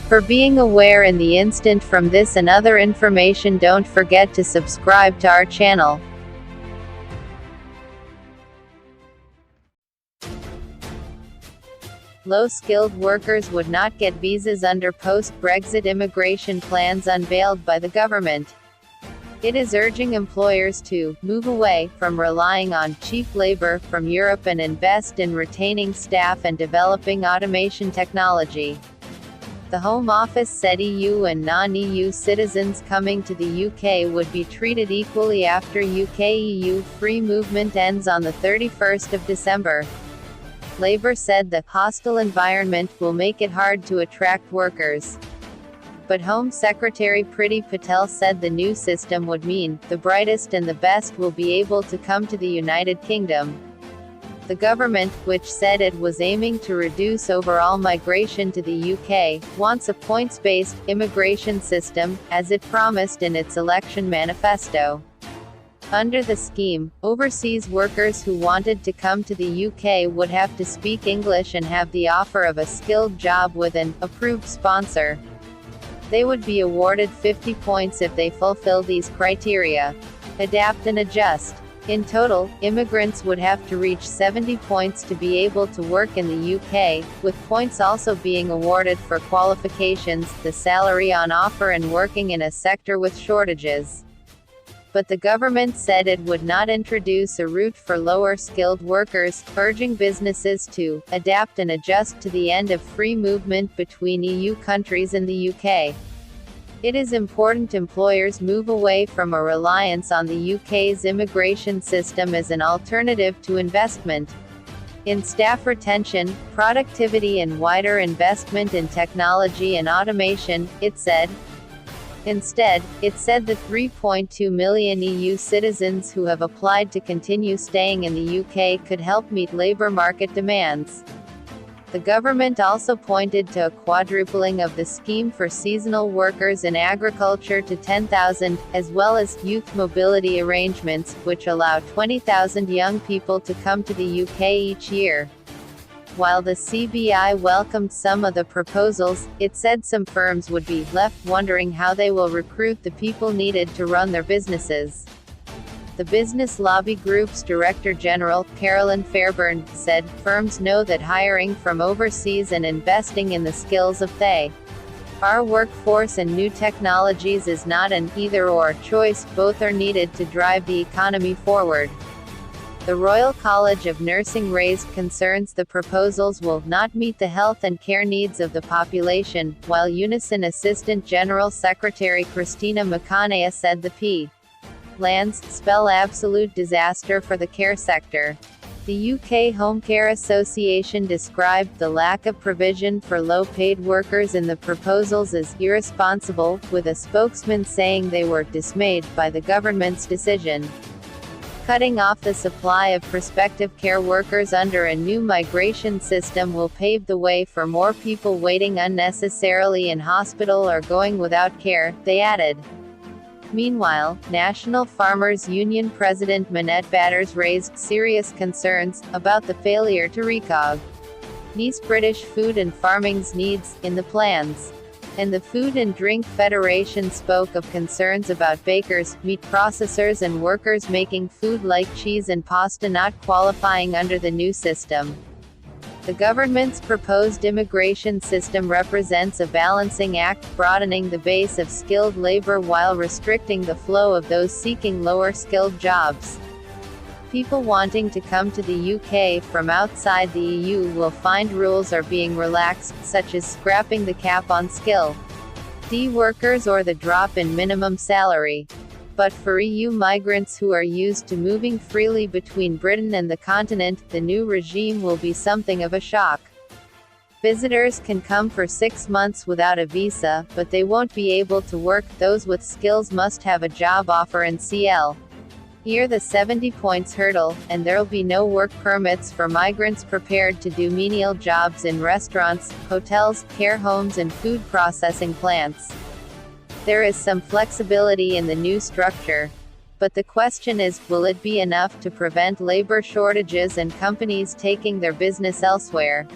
For being aware in the instant from this and other information, don't forget to subscribe to our channel. Low-skilled workers would not get visas under post-Brexit immigration plans unveiled by the government. It is urging employers to move away from relying on cheap labor from Europe and invest in retaining staff and developing automation technology. The Home Office said EU and non-EU citizens coming to the UK would be treated equally after UK-EU free movement ends on the 31st of December. Labour said the hostile environment will make it hard to attract workers. But Home Secretary Priti Patel said the new system would mean the brightest and the best will be able to come to the United Kingdom. The government, which said it was aiming to reduce overall migration to the UK, wants a points-based immigration system, as it promised in its election manifesto. Under the scheme, overseas workers who wanted to come to the UK would have to speak English and have the offer of a skilled job with an approved sponsor. They would be awarded 50 points if they fulfill these criteria. Adapt and adjust. In total, immigrants would have to reach 70 points to be able to work in the UK, with points also being awarded for qualifications, the salary on offer and working in a sector with shortages. But the government said it would not introduce a route for lower-skilled workers, urging businesses to adapt and adjust to the end of free movement between EU countries and the UK. It is important employers move away from a reliance on the UK's immigration system as an alternative to investment in staff retention, productivity and wider investment in technology and automation, it said. Instead, it said the 3.2 million EU citizens who have applied to continue staying in the UK could help meet labour market demands. The government also pointed to a quadrupling of the scheme for seasonal workers in agriculture to 10,000, as well as youth mobility arrangements, which allow 20,000 young people to come to the UK each year. While the CBI welcomed some of the proposals, it said some firms would be left wondering how they will recruit the people needed to run their businesses. The Business Lobby Group's Director General, Carolyn Fairburn, said, firms know that hiring from overseas and investing in the skills of our workforce and new technologies is not an either-or choice, both are needed to drive the economy forward. The Royal College of Nursing raised concerns the proposals will not meet the health and care needs of the population, while Unison Assistant General Secretary Christina McConaughey said the plans spell absolute disaster for the care sector. The UK Home Care Association described the lack of provision for low-paid workers in the proposals as irresponsible, with a spokesman saying they were dismayed by the government's decision. Cutting off the supply of prospective care workers under a new migration system will pave the way for more people waiting unnecessarily in hospital or going without care, they added. Meanwhile, National Farmers Union President Manette Batters raised serious concerns about the failure to recognize British food and farming's needs in the plans. And the Food and Drink Federation spoke of concerns about bakers, meat processors and workers making food like cheese and pasta not qualifying under the new system. The government's proposed immigration system represents a balancing act, broadening the base of skilled labor while restricting the flow of those seeking lower-skilled jobs. People wanting to come to the UK from outside the EU will find rules are being relaxed, such as scrapping the cap on skilled workers or the drop in minimum salary. But for EU migrants who are used to moving freely between Britain and the continent, the new regime will be something of a shock. Visitors can come for 6 months without a visa, but they won't be able to work. Those with skills must have a job offer and CL. Here the 70 points hurdle, and there'll be no work permits for migrants prepared to do menial jobs in restaurants, hotels, care homes and food processing plants. There is some flexibility in the new structure. But the question is, will it be enough to prevent labor shortages and companies taking their business elsewhere?